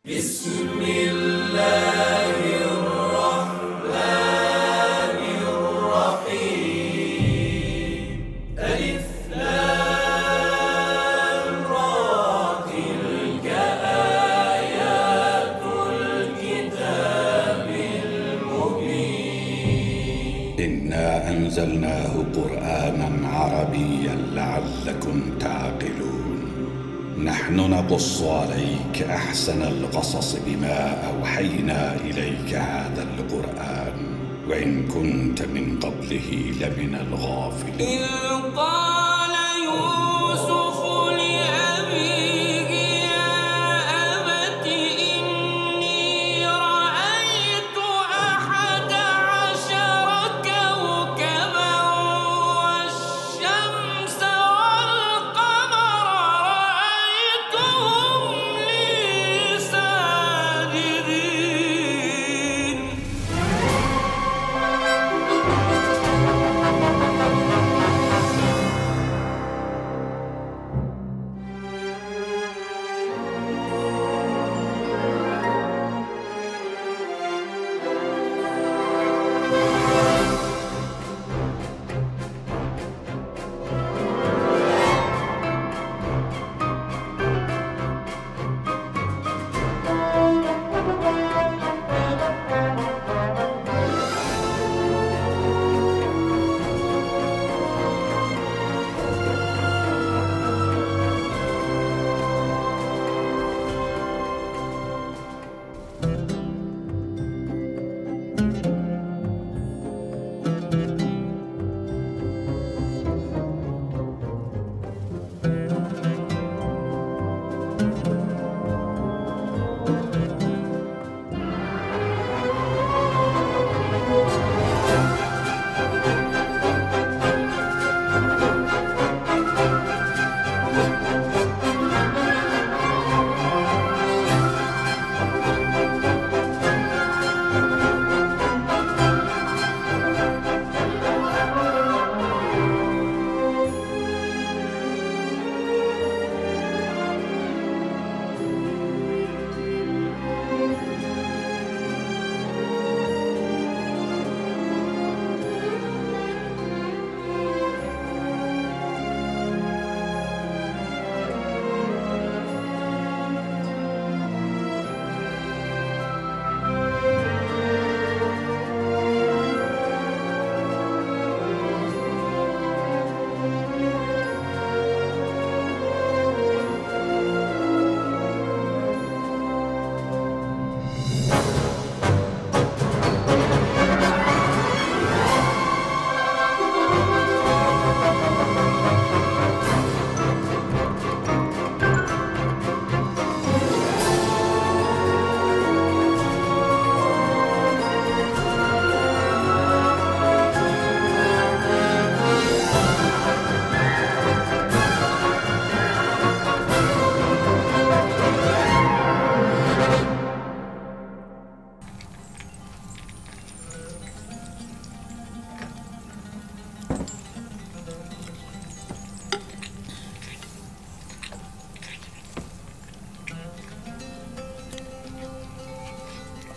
بسم الله الرحمن الرحيم ألف لام را تلك آيات الكتاب المبين إنا أنزلناه قرآنا عربيا لعلكم تعقلون نحن نقص عليك أحسن القصص بما أوحينا إليك هذا القرآن وإن كنت من قبله لمن الغافلين. إذ قال يوسف لأبيه يا أبت إني رأيت 11 كوكبا والشمس والقمر رأيتهم لي ساجدين.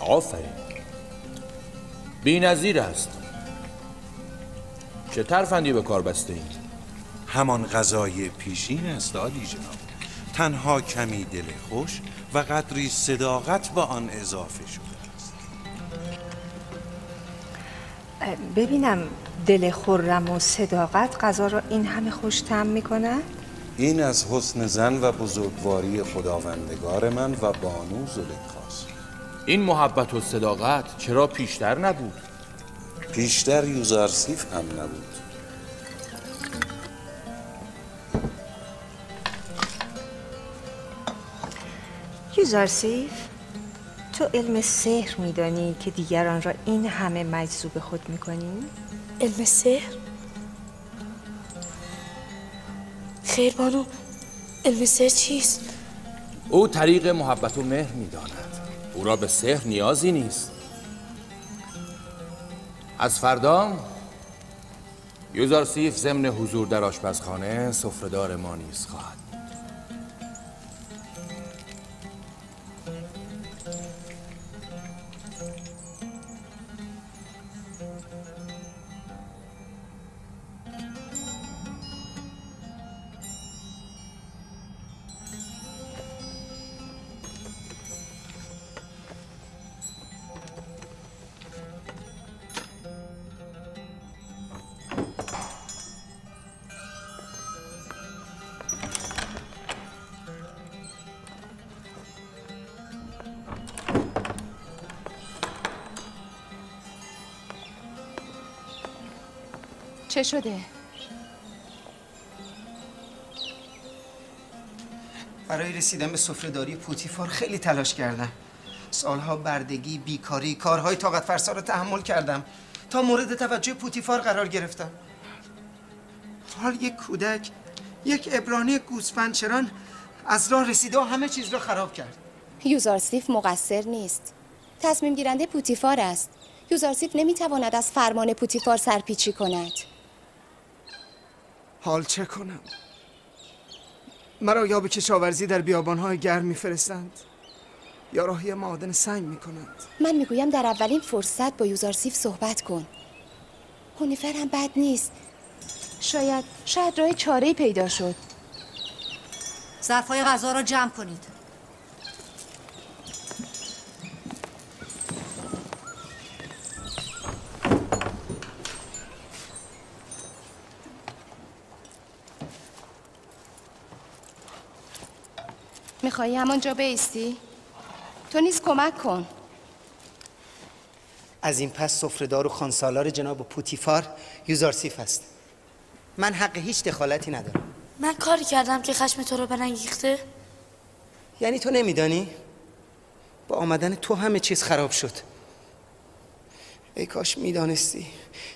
آفرین، بی‌نظیر است. چه ترفندی به کار بسته اید؟ همان غذای پیشین است عالی جناب. تنها کمی دل خوش و قدری صداقت به آن اضافه شده است. ببینم دل خرم و صداقت غذا را این همه خوش طعم می‌کند؟ این از حسن زن و بزرگواری خداوندگار من و بانو زلیخاست. این محبت و صداقت چرا پیشتر نبود؟ پیشتر یوزارسیف هم نبود. یوزارسیف، تو علم سحر میدانی که دیگران را این همه مجذوب خود میکنی؟ علم سحر؟ خیر بانو، علم سحر چیست؟ او طریق محبت و مهر میداند. او را به سحر نیازی نیست. از فردا یوزارسیف ضمن حضور در آشپزخانه سفره‌دار ما نیز خواهد. چه شده؟ برای رسیدن به سفره‌داری پوتیفار خیلی تلاش کردم. سالها بردگی، بیکاری، کارهای طاقت فرسا رو تحمل کردم تا مورد توجه پوتیفار قرار گرفتم. حال یک کودک، یک عبرانی گوسفندچران از راه رسیده و همه چیز را خراب کرد. یوزارسیف مقصر نیست. تصمیم گیرنده پوتیفار است. یوزارسیف نمیتواند از فرمان پوتیفار سرپیچی کند. حال چه کنم؟ مرا یا به کشاورزی در بیابان‌های گرم می‌فرستند یا راهی معادن سنگ می‌کنند. من میگویم در اولین فرصت با یوزارسیف صحبت کن. هونیفر هم بد نیست. شاید راه چاره‌ای پیدا شد. ظرف‌های غذا را جمع کنید. میخوایی همانجا بایستی؟ تو نیز کمک کن. از این پس سفره‌دار و خانسالار جناب پوتیفار یوزارسیف است. من حق هیچ دخالتی ندارم. من کاری کردم که خشم تو رو برانگیخته؟ یعنی تو نمیدانی؟ با آمدن تو همه چیز خراب شد. ای کاش میدانستی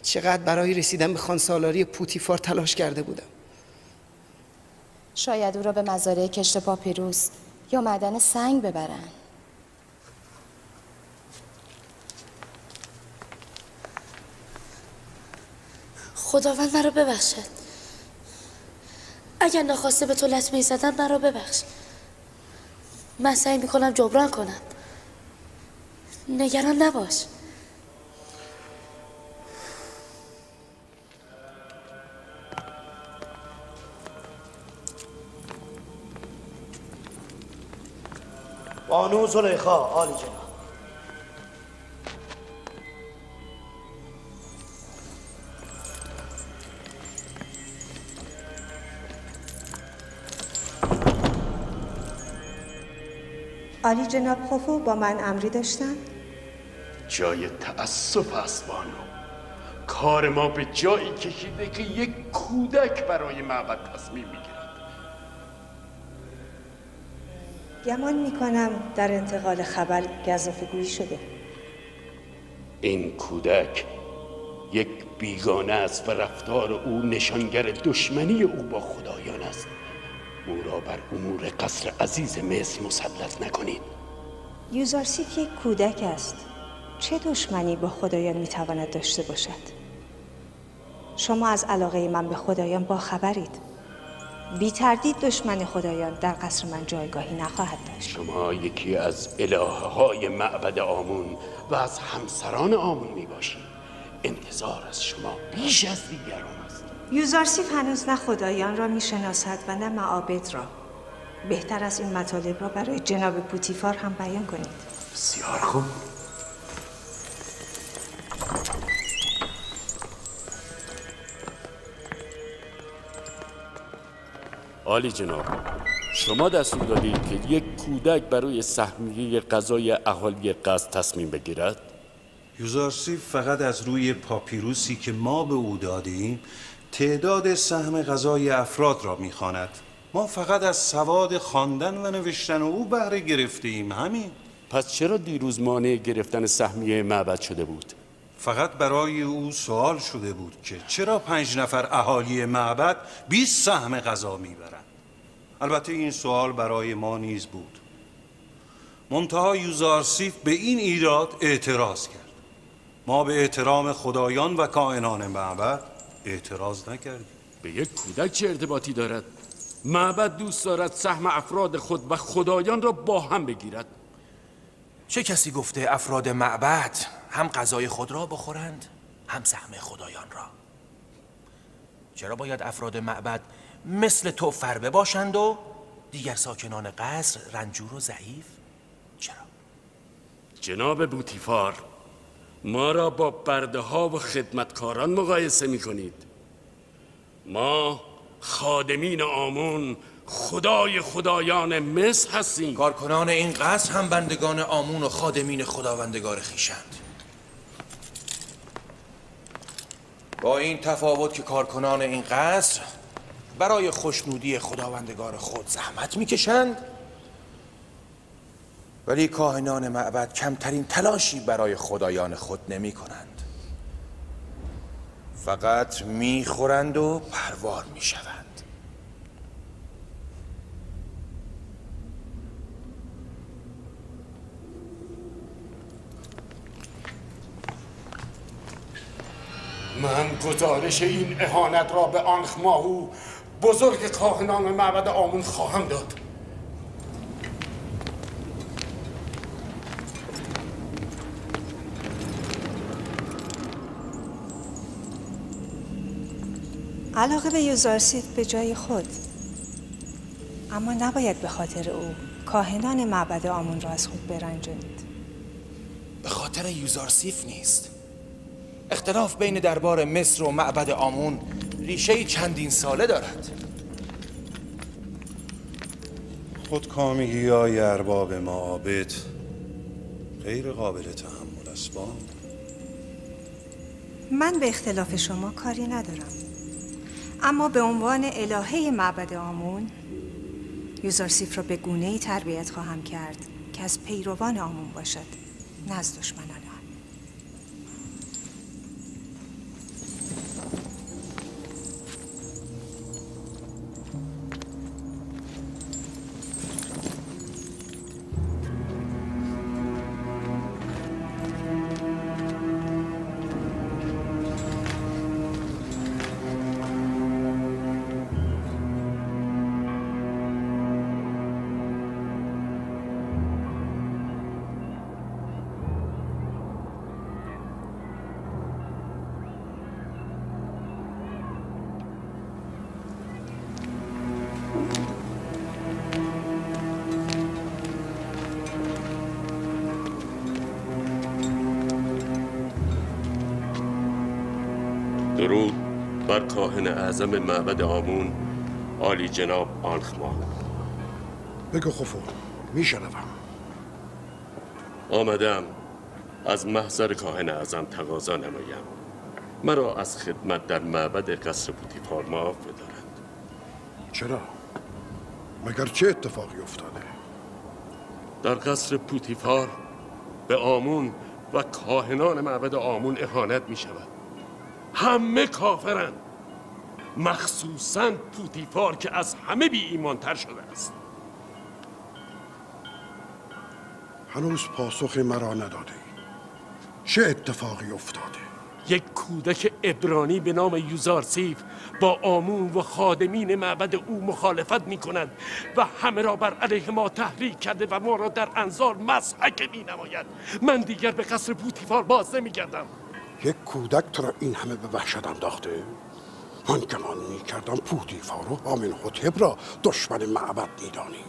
چقدر برای رسیدن به خانسالاری پوتیفار تلاش کرده بودم. شاید او را به مزارع کشت پاپیروس یا معدن سنگ ببرن. خداوند مرا ببخشد. اگر ناخواسته به تو لطمه‌ای زدم مرا ببخش. من سعی میکنم جبران کنم. نگران نباش. بانو زلیخا، عالی جناب. عالی جناب خوفو با من امری داشتن؟ جای تأسف است بانو. کار ما به جایی کشیده که یک کودک برای معبد تصمیم میگیرد. گمان میکنم در انتقال خبر گزافه‌گویی شده. این کودک یک بیگانه است و رفتار او نشانگر دشمنی او با خدایان است. او را بر امور قصر عزیز مصر مسلط نکنید. یوزارسیف یک کودک است. چه دشمنی با خدایان میتواند داشته باشد؟ شما از علاقه من به خدایان با خبرید. بی تردید دشمن خدایان در قصر من جایگاهی نخواهد داشت. شما یکی از الهه‌های معبد آمون و از همسران آمون می باشید. انتظار از شما بیش از دیگران است. یوزارسیف هنوز نه خدایان را میشناسد و نه معابد را. بهتر از این مطالب را برای جناب پوتیفار هم بیان کنید. بسیار خوب. عالی جناب، شما دستور دادید که یک کودک برای سهمیه غذای اهالی قصر تصمیم بگیرد؟ یوزارسیف فقط از روی پاپیروسی که ما به او دادیم تعداد سهم غذای افراد را می‌خواند. ما فقط از سواد خواندن و نوشتن او بهره گرفتیم. همین. پس چرا دیروز مانع گرفتن سهمیه معبد شده بود؟ فقط برای او سوال شده بود که چرا 5 نفر اهالی معبد 20 سهم غذا میبرند. البته این سوال برای ما نیز بود. منتها یوزارسیف به این ایراد اعتراض کرد. ما به احترام خدایان و کائنان معبد اعتراض نکردیم. به یک کودک چه ارتباطی دارد؟ معبد دوست دارد سهم افراد خود و خدایان را با هم بگیرد. چه کسی گفته افراد معبد هم غذای خود را بخورند هم سهم خدایان را؟ چرا باید افراد معبد مثل تو فربه باشند و دیگر ساکنان قصر رنجور و ضعیف؟ چرا؟ جناب پوتیفار، ما را با برده ها و خدمتکاران مقایسه می کنید. ما خادمین آمون خدای خدایان مصر هستیم. کارکنان این قصر هم بندگان آمون و خادمین خداوندگار خویشند. با این تفاوت که کارکنان این قصر برای خوشنودی خداوندگار خود زحمت میکشند، ولی کاهنان معبد کمترین تلاشی برای خدایان خود نمی کنند. فقط میخورند و پروار میشوند. من گزارش این اهانت را به آنخ ماهو بزرگ کاهنان معبد آمون خواهم داد. علاقه به یوزارسیف به جای خود، اما نباید به خاطر او کاهنان معبد آمون را از خود برنجانید. به خاطر یوزارسیف نیست. اختلاف بین دربار مصر و معبد آمون ریشه چندین ساله دارد. خودکامگی های ارباب معابد غیر قابل تحمل است. من به اختلاف شما کاری ندارم، اما به عنوان الهه معبد آمون یوزارسیف را به گونه‌ای تربیت خواهم کرد که از پیروان آمون باشد، نه از دشمنان آن. درود بر کاهن اعظم معبد آمون، عالی جناب آنخ ماهو. بگو خفور، میشنوم. آمدم از محضر کاهن اعظم تقاضا نمایم مرا از خدمت در معبد قصر پوتیفار معاف بدارند. چرا؟ مگر چه اتفاقی افتاده؟ در قصر پوتیفار به آمون و کاهنان معبد آمون اهانت می شود. همه کافرند، مخصوصاً پوتیفار که از همه بی ایمانتر شده است. هنوز پاسخ مرا نداده. چه اتفاقی افتاده؟ یک کودک عبرانی به نام یوزارسیف با آمون و خادمین معبد او مخالفت می کند و همه را بر علیه ما تحریک کرده و ما را در انظار مضحکه می نماید. من دیگر به قصر پوتیفار باز نمی گردم. یک کودک تو را این همه به وحشت انداخته؟ من گمان می کردم پوتیفار و آمنحتب را دشمن معبد می دانی.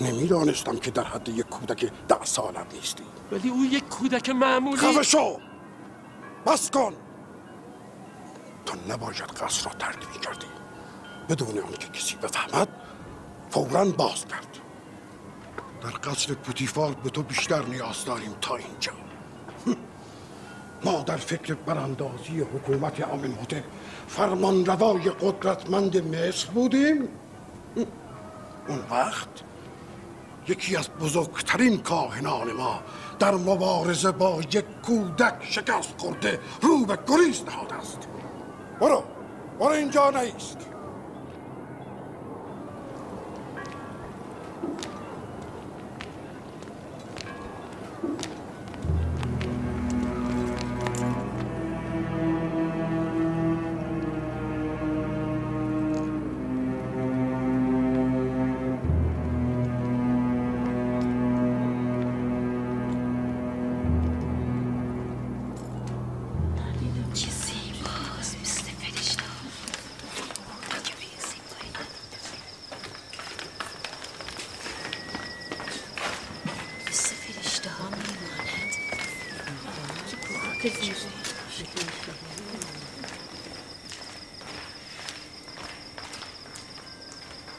نمیدانستم که در حد یک کودک 10 سالت نیستی. ولی او یک کودک معمولی. خفه شو! بس کن! تو نباید قصر را ترک می کردی. بدون آنکه کسی بفهمد فوراً باز کرد. در قصر پوتیفار به تو بیشتر نیاز داریم تا اینجا. ما در فکر براندازی حکومت آمنحتب فرمانروای قدرتمند مصر بودیم. اون وقت یکی از بزرگترین کاهنان ما در مبارزه با یک کودک شکست خورده رو به گریز نهاده است. برو اینجا نیست.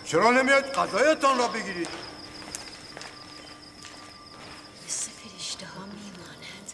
چرا نمیاد غذایتان را بگیرید؟ مثل فرشته ها میماند.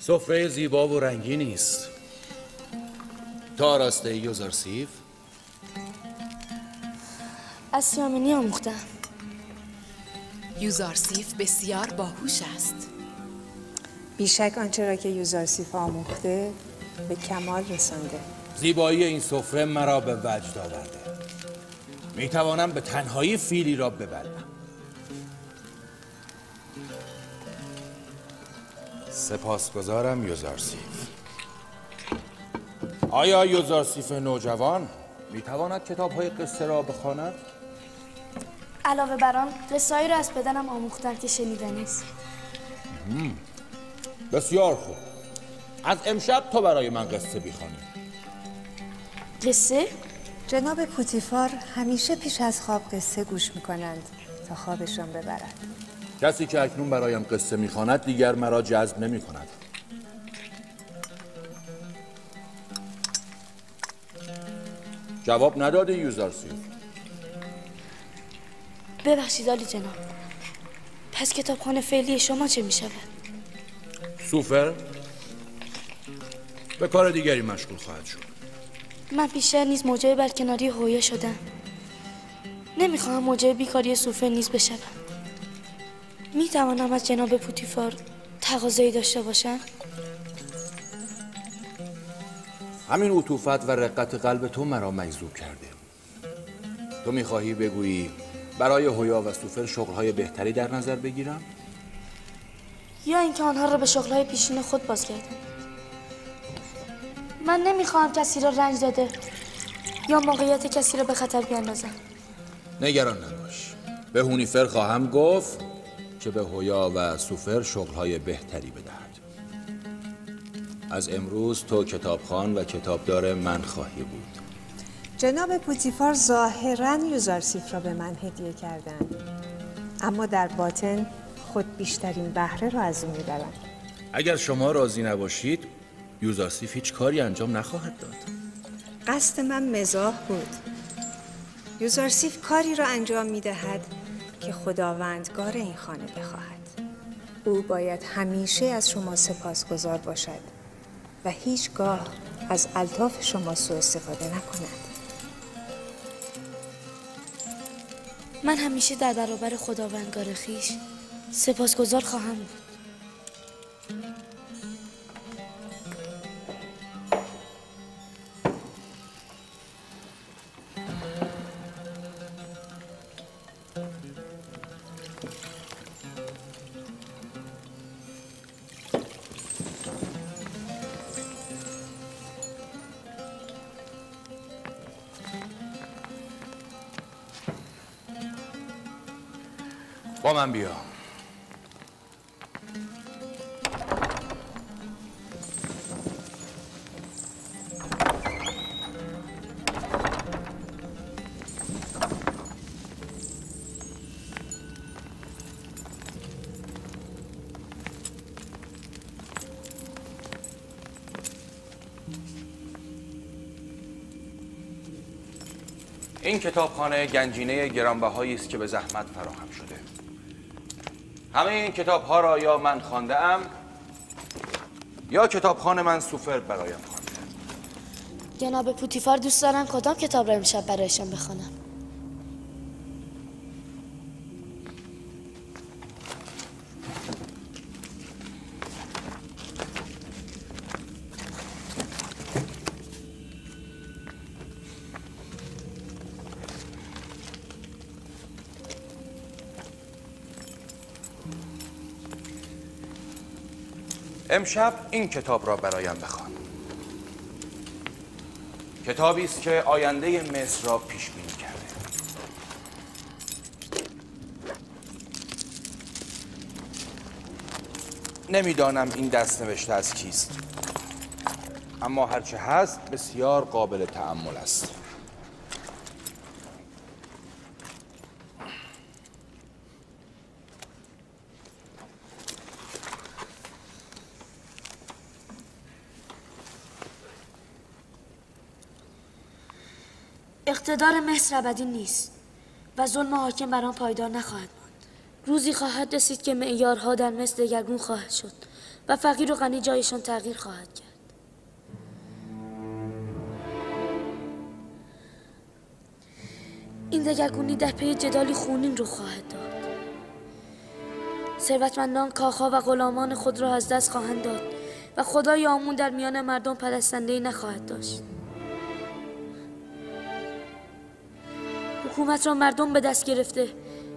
سفره زیبا و رنگینی است. تا راسته یوزارسیف؟ از سیامنی آموختم. یوزارسیف بسیار باهوش است. بیشک آنچه را که یوزارسیف آموخته به کمال رسانده. زیبایی این سفره مرا به وجد آورده. می توانم به تنهایی فیلی را ببرم. سپاسگزارم یوزارسیف. آیا یوزارسیف نوجوان می تواند کتاب‌های قصه را بخواند؟ علاوه بر آن قصه‌ای را از پدرم آموختم که شنیدنی است. بسیار خوب. از امشب تو برای من قصه بخوانی. قصه؟ جناب پوتیفار همیشه پیش از خواب قصه گوش می‌کنند تا خوابشان ببرد. کسی که اکنون برایم قصه می‌خواند دیگر مرا جذب نمی‌کند. جواب نداده یوزارسیف. ببخشید عالی جناب. پس کتابخانه فعلی شما چه می‌شود؟ سوفر به کار دیگری مشغول خواهد شد. من پیشتر نیز موجب برکناری هویه شدم. نمیخواهم موجب بیکاری سوفر نیز بشوم. میتوانم از جناب پوتیفار تقاضایی داشته باشم؟ همین عطوفت و رقت قلب تو مرا مجذوب کرده. تو میخواهی بگویی برای هویا و سوفر شغلهای بهتری در نظر بگیرم؟ یا اینکه آنها را به شغلهای پیشین خود بازگردم. من نمیخواهم کسی را رنج داده یا موقعیت کسی را به خطر بیاندازم. نگران نباش. به هونیفر خواهم گفت که به هویا و سوفر شغلهای بهتری بدهد. از امروز تو کتابخوان و کتابدار من خواهی بود. جناب پوتیفار ظاهراً یوزارسیف را به من هدیه کردند، اما در باطن خود بیشترین بهره را از او میبرند. اگر شما راضی نباشید یوزارسیف هیچ کاری انجام نخواهد داد. قصد من مزاح بود. یوزارسیف کاری را انجام میدهد که خداوندگار این خانه بخواهد. او باید همیشه از شما سپاسگزار باشد و هیچگاه از الطاف شما سوء استفاده نکند. من همیشه در برابر خداوندگار خویش سپاسگزار خواهم بود. با من بیا. این کتابخانه گنجینه گرانبهایی است که به زحمت فراهم شده. همه این کتاب‌ها را یا من خوانده‌ام یا کتابخانه من سوفر برایم خوانده. جناب پوتیفار دوست دارن کدام کتاب را امشب برایشان بخوانم؟ امشب این کتاب را برایم بخوان. کتابی است که آینده مصر را پیش بینی کرده. نمیدانم این دست نوشته از کیست، اما هرچه هست بسیار قابل تأمل است. اقتدار مصر ابدی نیست و ظلم حاکم بر آن پایدار نخواهد ماند. روزی خواهد رسید که معیارها در مصر دگرگون خواهد شد و فقیر و غنی جایشان تغییر خواهد کرد. این دگرگونی در پی جدالی خونین رو خواهد داد. ثروتمندان کاخها و غلامان خود را از دست خواهند داد و خدای آمون در میان مردم پرستنده‌ای نخواهد داشت. حکومت را مردم به دست گرفته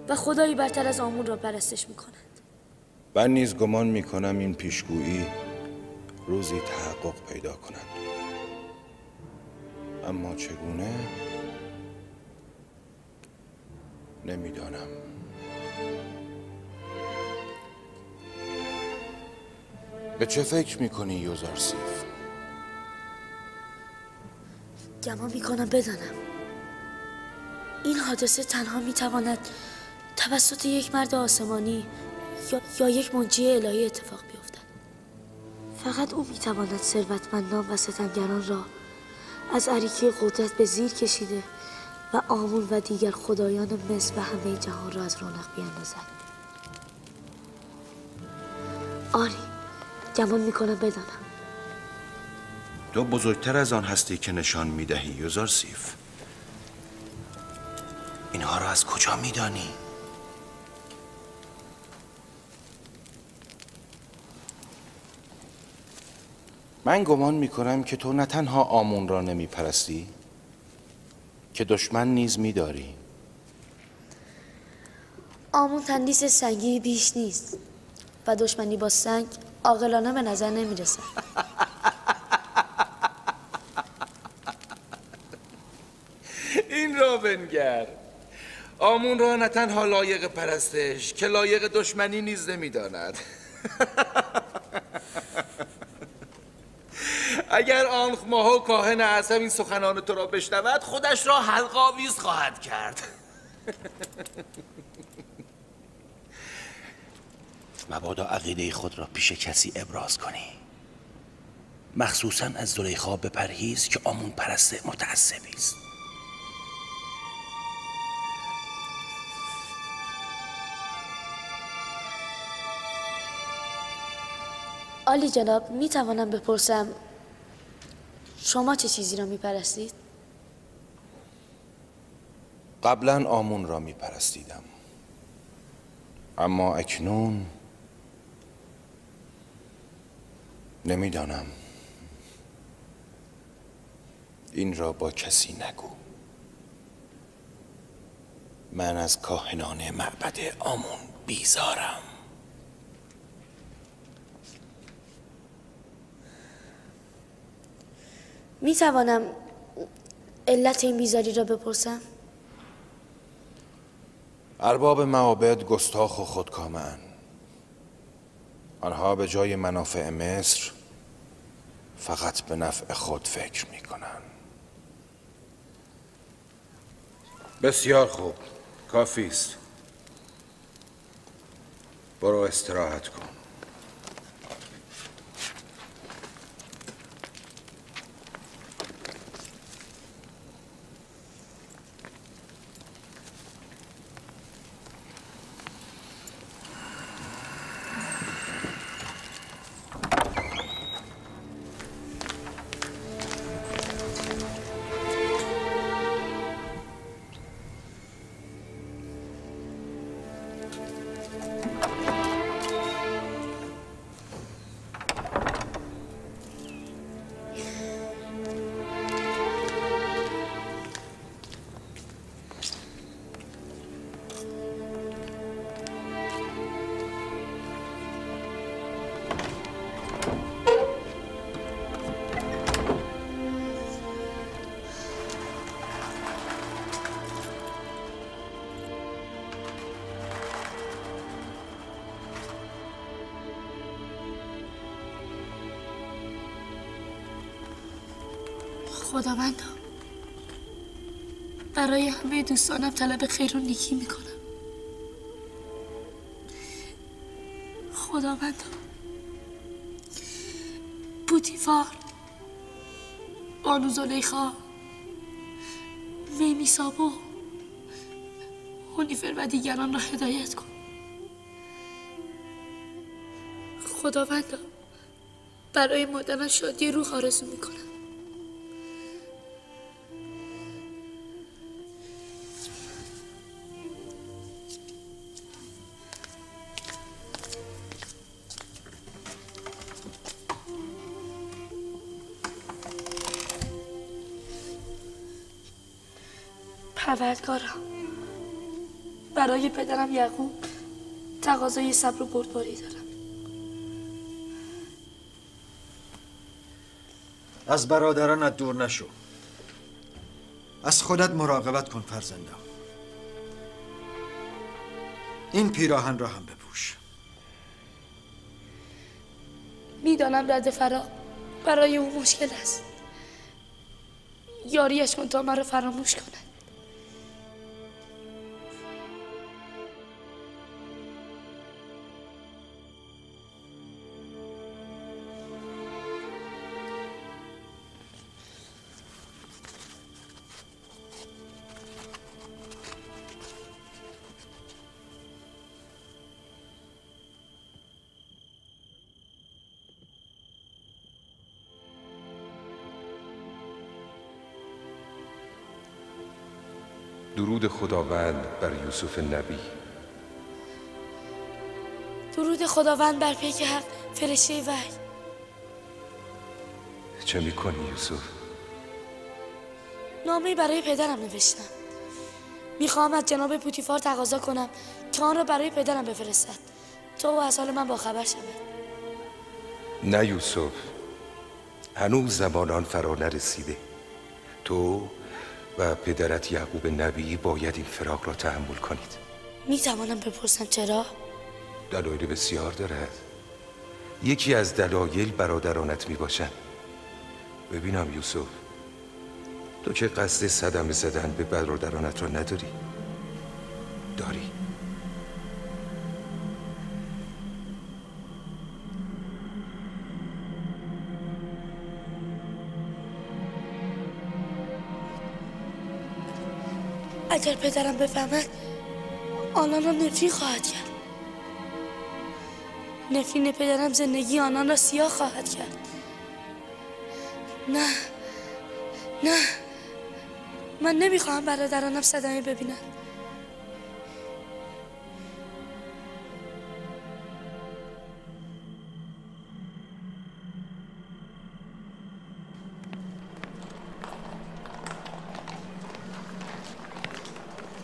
و خدایی برتر از آمون را پرستش می‌کنند. من نیز گمان می‌کنم این پیشگویی روزی تحقق پیدا کند. اما چگونه؟ نمیدانم. به چه فکر میکنی یوزارسیف؟ گمان میکنم بدانم این حادثه تنها میتواند توسط یک مرد آسمانی یا یک منجی الهی اتفاق بیفتد. فقط او میتواند ثروتمندان و ستمگران را از اریکه قدرت به زیر کشیده و آمون و دیگر خدایان مصر و همه جهان را از رونق بیاندازد. آری، گمان میکنم بدانم. تو بزرگتر از آن هستی که نشان میدهی یوزارسیف. اینها را از کجا میدانی؟ من گمان میکنم که تو نه تنها آمون را نمیپرستی که دشمن نیز میداری. آمون تندیس سنگی بیش نیست و دشمنی با سنگ عاقلانه به نظر نمیرسه. این را بنگر. آمون را نه تنها لایق پرستش که لایق دشمنی نیز نمیداند. اگر آن ماهو کاهن اعظم این سخنان تو را بشنود خودش را حلق‌آویز خواهد کرد. مبادا عقیده خود را پیش کسی ابراز کنی، مخصوصا از زلیخا بپرهیز که آمون پرست متعصبی است. عالی جناب، می توانم بپرسم شما چه چیزی را می پرستید؟ قبلا آمون را می پرستیدم، اما اکنون نمیدانم. این را با کسی نگو. من از کاهنان معبد آمون بیزارم. می توانم علت این بیزاری را بپرسم؟ ارباب معابد گستاخ و خودکامه‌اند. آنها به جای منافع مصر فقط به نفع خود فکر می کنند. بسیار خوب، کافی است. برو استراحت کن. خداوندا، برای همه دوستانم طلب خیر و نیکی میکنم. خداوندا، پوتیفار، بانو زلیخا، میمیسابو، هونیفر و دیگران را هدایت کن. خداوندا، برای مادرم شادی روح آرزو میکنم. پروردگارا، برای پدرم یعقوب تقاضای صبر و بردباری دارم. از برادرانت دور نشو. از خودت مراقبت کن فرزندم. این پیراهن را هم بپوش. میدانم رد فراق برای او مشکل است. یاریش کن تا مرا فراموش کند. درود خداوند بر یوسف نبی. درود خداوند بر پیک حق فرشته وحی. چه میکنی یوسف؟ نامه‌ای برای پدرم نوشتم. میخواهم از جناب پوتیفار تقاضا کنم که آن را برای پدرم بفرستد تا او از حال من باخبر شود. نه یوسف، هنوز زمان آن فرا نرسیده. تو و پدرت یعقوب نبی باید این فراق را تحمل کنید. میتوانم بپرسم چرا؟ دلایل بسیار دارد. یکی از دلایل برادرانت میباشند. ببینم یوسف، تو که قصد صدمه زدن به برادرانت را نداری؟ داری؟ اگر پدرم بفهمد آنان را نفرین خواهد کرد. نفرین پدرم زندگی آنان را سیاه خواهد کرد. نه، نه، من نمیخواهم برادرانم صدمه ببینند.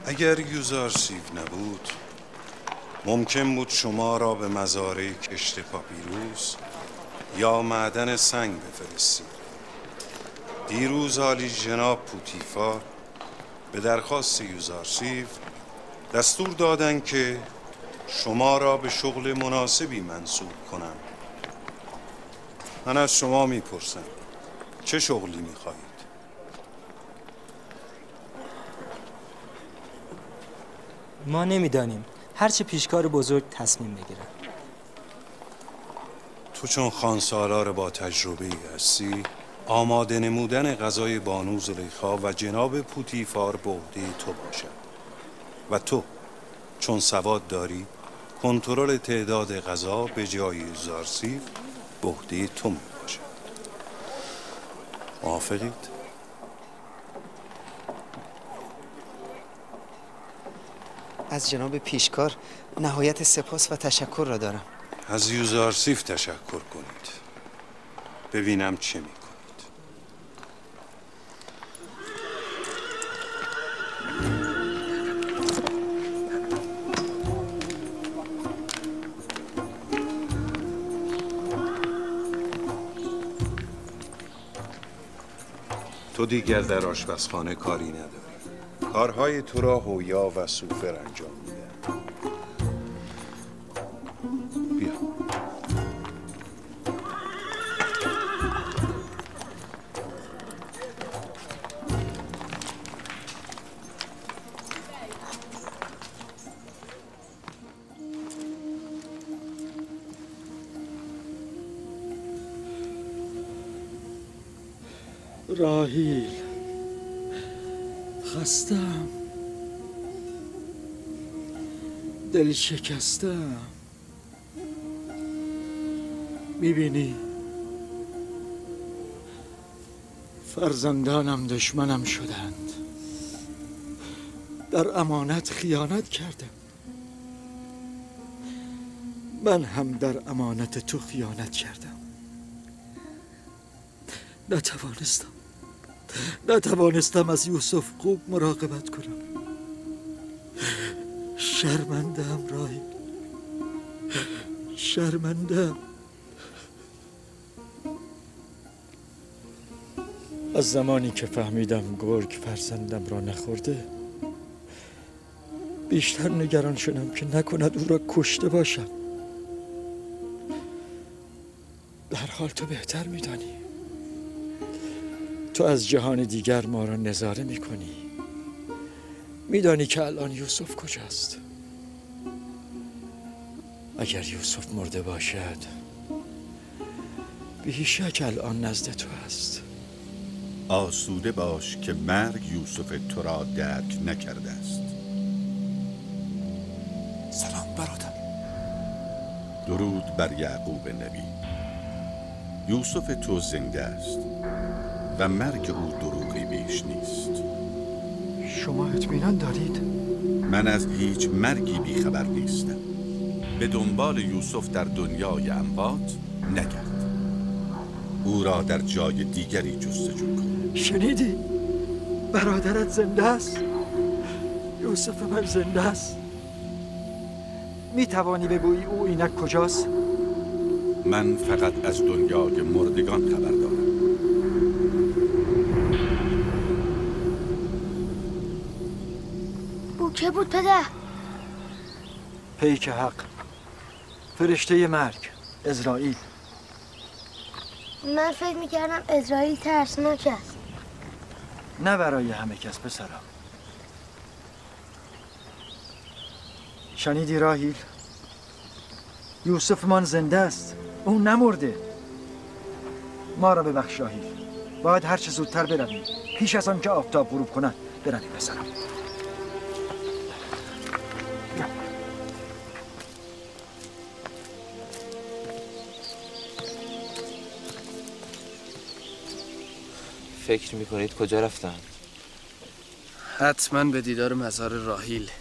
اگر یوزارسیف نبود ممکن بود شما را به مزارع کشت پاپیروس یا معدن سنگ بفرستید. دیروز عالی جناب پوتیفار به درخواست یوزارسیف دستور دادند که شما را به شغل مناسبی منصوب کنم. من از شما میپرسم چه شغلی میخواهید؟ ما نمیدانیم. هرچه پیشکار بزرگ تصمیم بگیرن. تو چون خانسالار با تجربه هستی، آماده نمودن غذای بانو زلیخا و جناب پوتیفار به عهده تو باشد و تو چون سواد داری کنترل تعداد غذا به جای یوزارسیف به عهده تو می باشد. موافقید؟ از جناب پیشکار نهایت سپاس و تشکر را دارم. از یوزارسیف تشکر کنید. ببینم چه می کنید. تو دیگر در آشپزخانه کاری نداری. کارهای تو را هویا و سوفر انجام میده. بیا. راهیل، خستم، دل شکستم. میبینی فرزندانم دشمنم شدند. در امانت خیانت کردم. من هم در امانت تو خیانت کردم. نتوانستم از یوسف خوب مراقبت کنم. شرمنده‌ام راهی، شرمنده‌ام. از زمانی که فهمیدم گرگ فرزندم را نخورده بیشتر نگران شدم که نکند او را کشته باشم. در حال تو بهتر میدانی. تو از جهان دیگر ما را نظاره میکنی. میدانی که الان یوسف کجاست. اگر یوسف مرده باشد بیشک الان نزد تو است. آسوده باش که مرگ یوسف تو را درک نکرده است. سلام برادر. درود بر یعقوب نبی. یوسف تو زنده است و مرگ او دروغی بیش نیست. شما اطمینان دارید؟ من از هیچ مرگی بیخبر نیستم. به دنبال یوسف در دنیای اموات نگرد. او را در جای دیگری جستجو کن. شنیدی؟ برادرت زنده است. یوسف من زنده است. می توانی بگویی او اینک کجاست؟ من فقط از دنیای مردگان خبر دارم. او که بود پدر؟ پیک حق، فرشته مرگ، عزرائیل. من فکر میکردم عزرائیل ترسناک است. نه برای همه کس پسرم. شنیدی راهیل؟ یوسف من زنده است. او نمرده. ما را ببخش راهیل. باید هر چه زودتر برویم. پیش از آن که آفتاب غروب کند برویم پسرم. فکر میکنید کجا رفتن؟ حتما به دیدار مزار راهیل.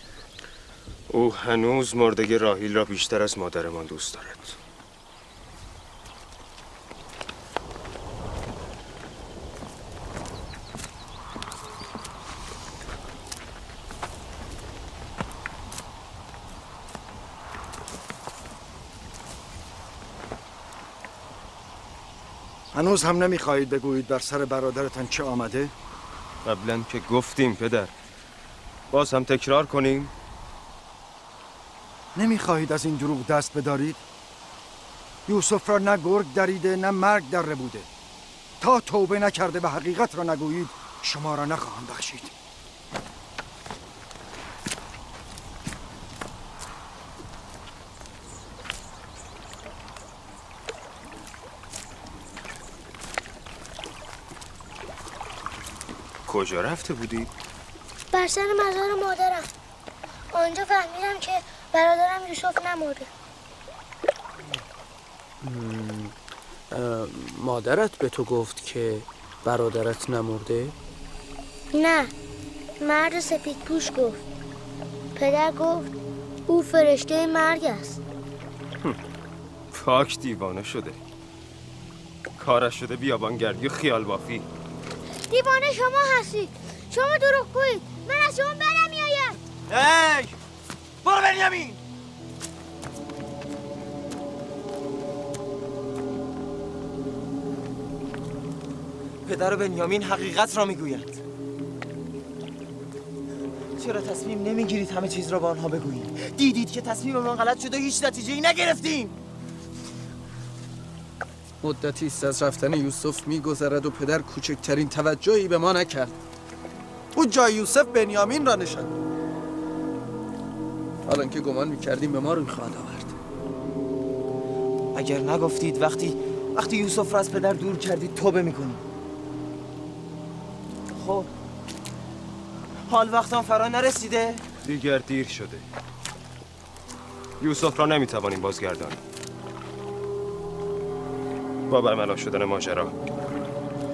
او هنوز مردگی راهیل را بیشتر از مادرمان دوست دارد. هنوز هم نمیخواهید بگویید بر سر برادرتان چه آمده؟ قبلا که گفتیم پدر. باز هم تکرار کنیم؟ نمیخواهید از این دروغ دست بدارید؟ یوسف را نه گرگ دریده نه مرگ دره بوده. تا توبه نکرده و حقیقت را نگویید شما را نخواهم بخشید. کجا رفته بودی؟ بر سر مزار مادرم. آنجا فهمیدم که برادرم یوسف نمرده. مادرت به تو گفت که برادرت نمرده؟ نه، مرد سپید پوش گفت. پدر گفت او فرشته مرگ است. پاک دیوانه شده. کارش شده بیابانگردی و خیال بافی. دیوانه شما هستید. شما دروغگویید. من از شما بدم میآید. هی! برو بنیامین! پدر و بنیامین حقیقت را میگویند. چرا تصمیم نمیگیرید همه چیز را با آنها بگویید؟ دیدید که تصمیم من غلط شده و هیچ نتیجه‌ای نگرفتیم. مدتی است از رفتن یوسف میگذرد و پدر کوچکترین توجهی به ما نکرد. او جای یوسف بنیامین را نشاند. حالا که گمان میکردیم به ما روی خواهد آورد. اگر نگفتید وقتی یوسف را از پدر دور کردید توبه میکنید. خب حال وقتم فرا نرسیده؟ دیگر دیر شده. یوسف را نمیتوانیم بازگردانیم. با برملا شدن ماجرا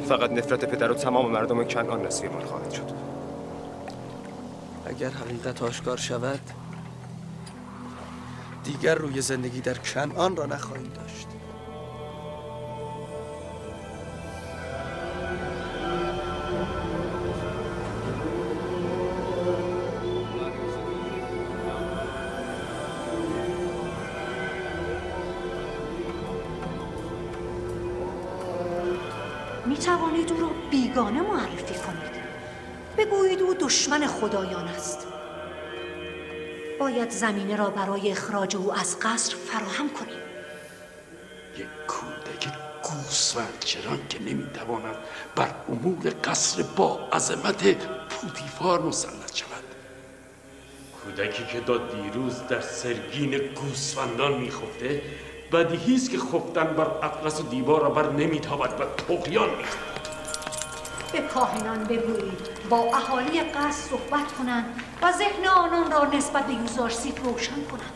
فقط نفرت پدر و تمام مردم کنعان نصیبمان خواهد شد. اگر حقیقت آشکار شود دیگر روی زندگی در کنعان را نخواهیم داشت. می توانید او را بیگانه معرفی کنید. بگویید او دشمن خدایان است. باید زمینه را برای اخراج او از قصر فراهم کنیم. یک کودک گوسفند چران که نمیتواند بر امور قصر با عظمت پوتیفار مسلط شود. کودکی که تا دیروز در سرگین گوسفندان میخفته، بدیهی است که خفتن بر اطلس و دیوار را بر نمیتابد و طغیان میکند. به کاهنان بگویید با اهالی قصر صحبت کنند و ذهن آنان را نسبت به یوزارسیف روشن کنند.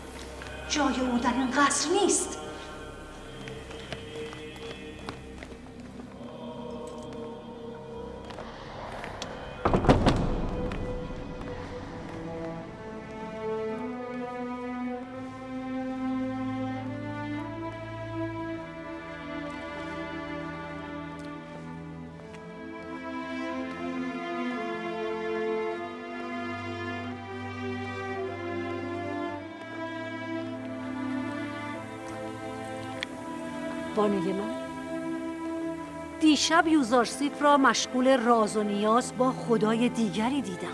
جای او در این قصر نیست. بانوی من، دیشب یوزارسیف را مشغول راز و نیاز با خدای دیگری دیدم.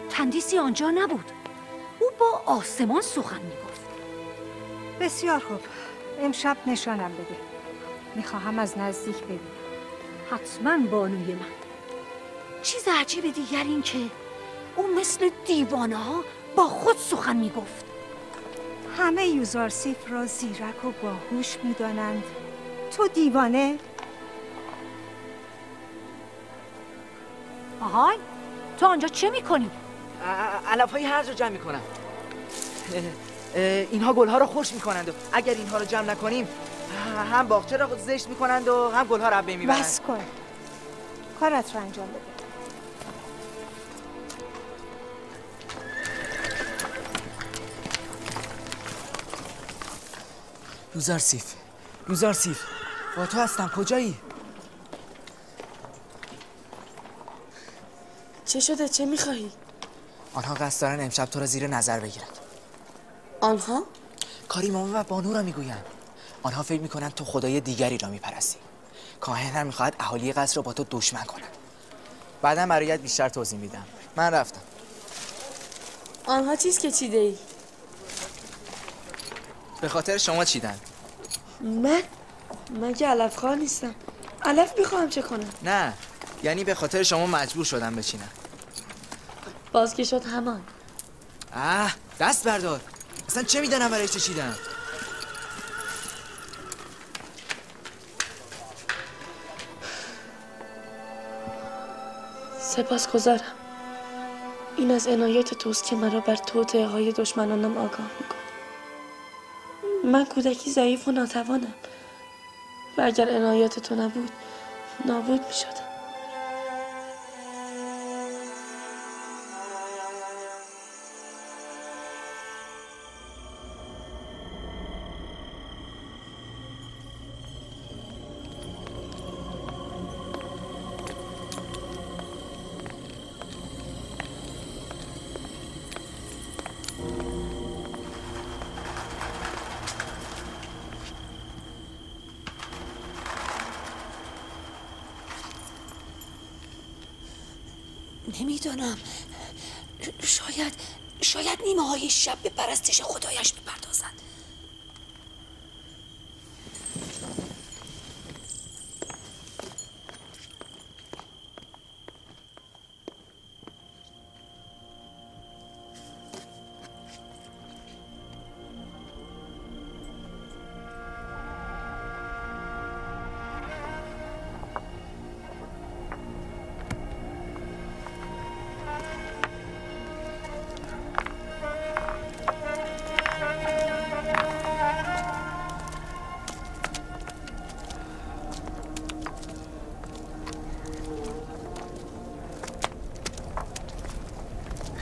تندیسی آنجا نبود. او با آسمان سخن میگفت. بسیار خوب. امشب نشانم بده. میخواهم از نزدیک ببینم. حتما بانوی من. چیز عجیب دیگر این که او مثل دیوانه ها با خود سخن میگفت. همه یوزارسیف را زیرک و باهوش می‌دانند. تو دیوانه؟ آهای، تو آنجا چه می‌کنی؟ علف‌های هرز رو جمع می‌کنم. اینها گل‌ها رو خوش می‌کنند و اگر اینها رو جمع نکنیم هم باغچه را زشت می‌کنند و هم گل‌ها رو از بین می‌برند. بس کن. کارت رو انجام بده. یوزارسیف با تو هستم. کجایی؟ چه شده؟ چه میخواهی؟ آنها قصد دارن امشب تو را زیر نظر بگیرن. آنها؟ کاریمامه و بانو را میگویند. آنها فکر میکنند تو خدای دیگری را میپرستی. کاهن هم میخواهد اهالی قصر را با تو دشمن کنند. بعدا برایت بیشتر توضیح میدم. من رفتم. آنها چیز که چیده ای؟ به خاطر شما چیدن. من که علف خواه نیستم. علف میخواهم چه کنم؟ نه، یعنی به خاطر شما مجبور شدم بچینم. باز که شد همان. دست بردار. اصلا چه میدانم برای چه چیدن؟ سپاسگزارم. این از عنایت توست که مرا بر توطئه‌های دشمنانم آگاه می‌کند. من کودکی ضعیف و ناتوانم و اگر عنایت تو نبود نابود می‌شدم. نمیدانم. شاید نیمه های شب به پرستش خدایش بپردازد.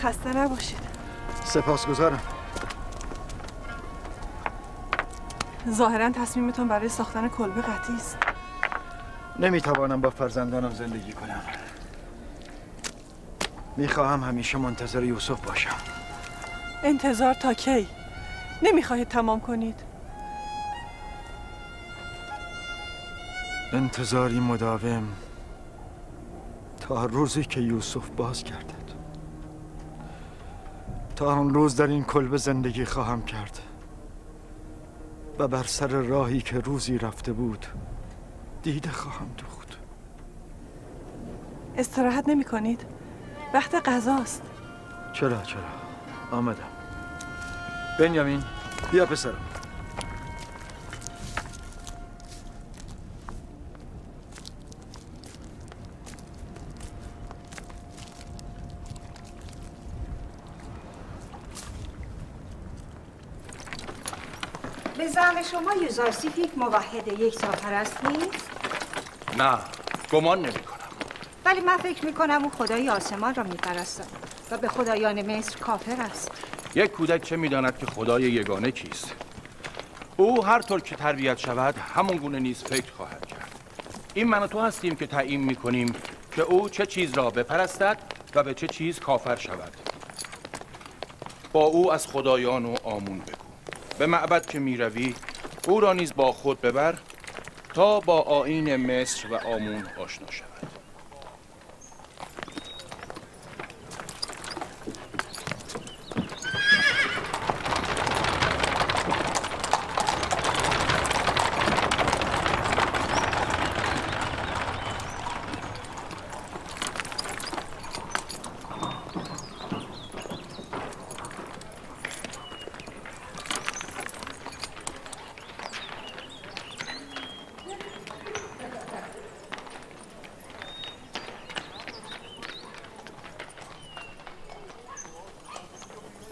خسته نباشید. سپاسگزارم. ظاهرا تصمیمتون برای ساختن کلبه قطعی است. نمیتوانم با فرزندانم زندگی کنم. میخواهم همیشه منتظر یوسف باشم. انتظار تا کی؟ نمیخواهید تمام کنید؟ انتظاری مداوم تا روزی که یوسف باز گردد. تا آن روز در این کلبه زندگی خواهم کرد و بر سر راهی که روزی رفته بود دیده خواهم دوخت. استراحت نمی کنید؟ وقت غذاست. چرا آمدم. بنیامین بیا پسرم. به زعم شما یوزارسیف یک موحد یک ساپرست نیست؟ نه، گمان نمی کنم. ولی من فکر میکنم او خدای آسمان را میپرستد و به خدایان مصر کافر است. یک کودک چه میداند که خدای یگانه کیست؟ او هر طور که تربیت شود همون گونه نیز فکر خواهد کرد. این من و تو هستیم که تعیین میکنیم که او چه چیز را بپرستد و به چه چیز کافر شود. با او از خدایان و آمون بگو. به معبد که میروی او را نیز با خود ببر تا با آیین مصر و آمون آشنا شود.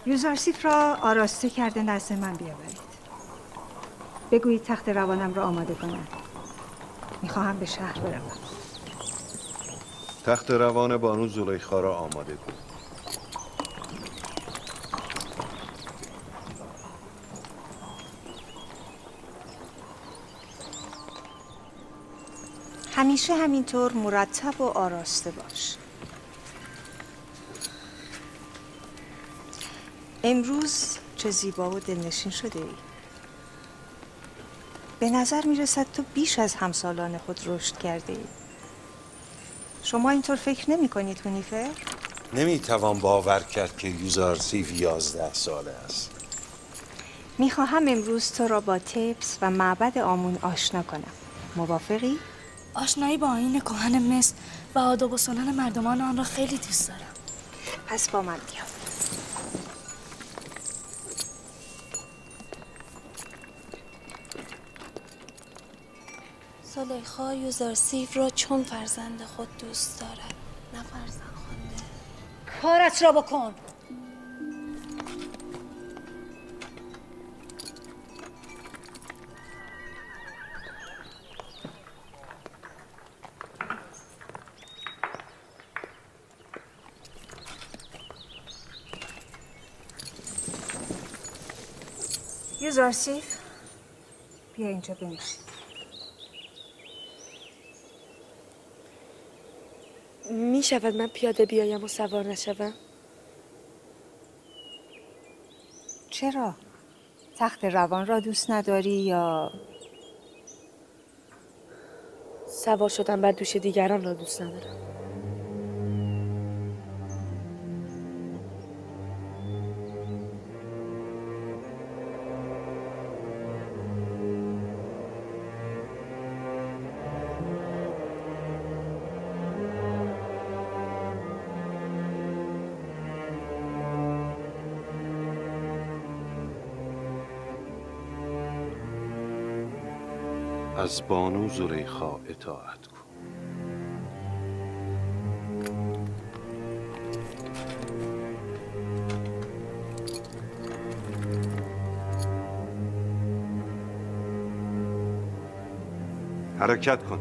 یوزارسیف را آراسته کرده نزد من بیاورید. بگویید تخت روانم را آماده کنند. میخواهم به شهر بروم. تخت روان بانو زلیخا را آماده کن. همیشه همینطور مرتب و آراسته باش. امروز چه زیبا و دلنشین شده ای. به نظر میرسد تو بیش از همسالان خود رشد کرده ای. شما اینطور فکر نمی کنید هونیفر؟ نمیتوان باور کرد که یوزارسیف 11 ساله است. میخواهم امروز تو را با تبس و معبد آمون آشنا کنم. موافقی؟ آشنایی با آیین کهن مصر و آداب و سنن مردمان آن را خیلی دوست دارم. پس با من بیا. زلیخا یوزارسیف را چون فرزند خود دوست دارد، نه فرزند خوانده. کارت را بکن. یوزارسیف بیا اینجا بنشین. می شود من پیاده بیایم و سوار نشوم؟ چرا؟ تخت روان را دوست نداری یا؟ سوار شدن بر دوش دیگران را دوست ندارم. از بانو زلیخا اطاعت کن. حرکت کن.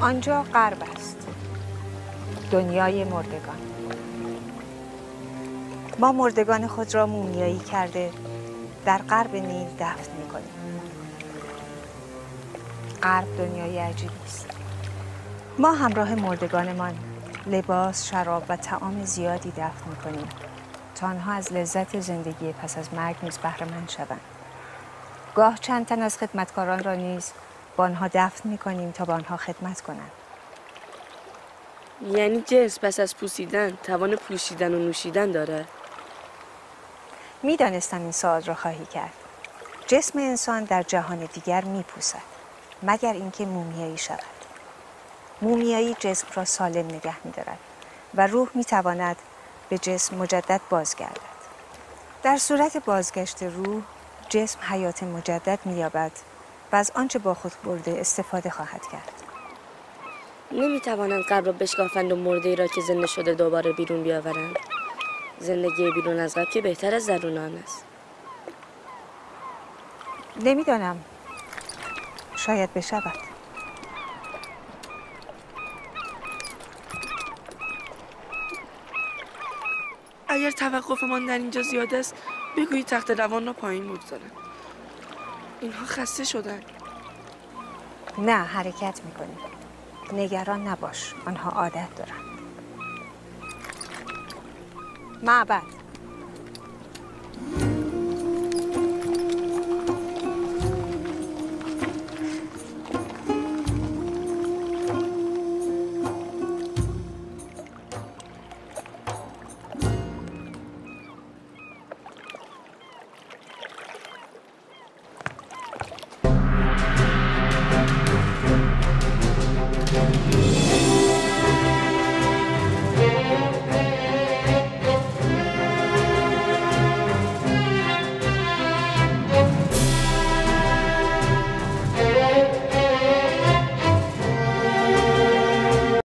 آنجا غرب است، دنیای مردگان. ما مردگان خود را مومیایی کرده در غرب نیل دفن می‌کنیم. غرب دنیای عجیبی است. ما همراه مردگانمان لباس، شراب و طعام زیادی دفن می‌کنیم تا آنها از لذت زندگی پس از مرگ نیز بهره‌مند شوند. گاه چند تن از خدمتکاران را نیز با آنها دفن می‌کنیم تا با آنها خدمت کنند. یعنی جنس پس از پوسیدن توان پوشیدن و نوشیدن داره؟ می‌دانستم این سوال را خواهی کرد. جسم انسان در جهان دیگر می‌پوسد مگر اینکه مومیایی شود. مومیایی جسم را سالم نگه می‌دارد و روح می‌تواند به جسم مجدد بازگردد. در صورت بازگشت روح، جسم حیات مجدد می‌یابد و از آنچه با خود برده استفاده خواهد کرد. نمی‌توانند قبر را بشکافند و مرده‌ای را که زنده شده دوباره بیرون بیاورند. زندگی بیرون از قبر که بهتر از درون آن است. نمی‌دانم. شاید بشود. اگر توقفمان در اینجا زیاد است بگویید تخت روان را پایین بگذارند. اینها خسته شدند. نه، حرکت می‌کنیم. نگران نباش، آنها عادت دارند. معبد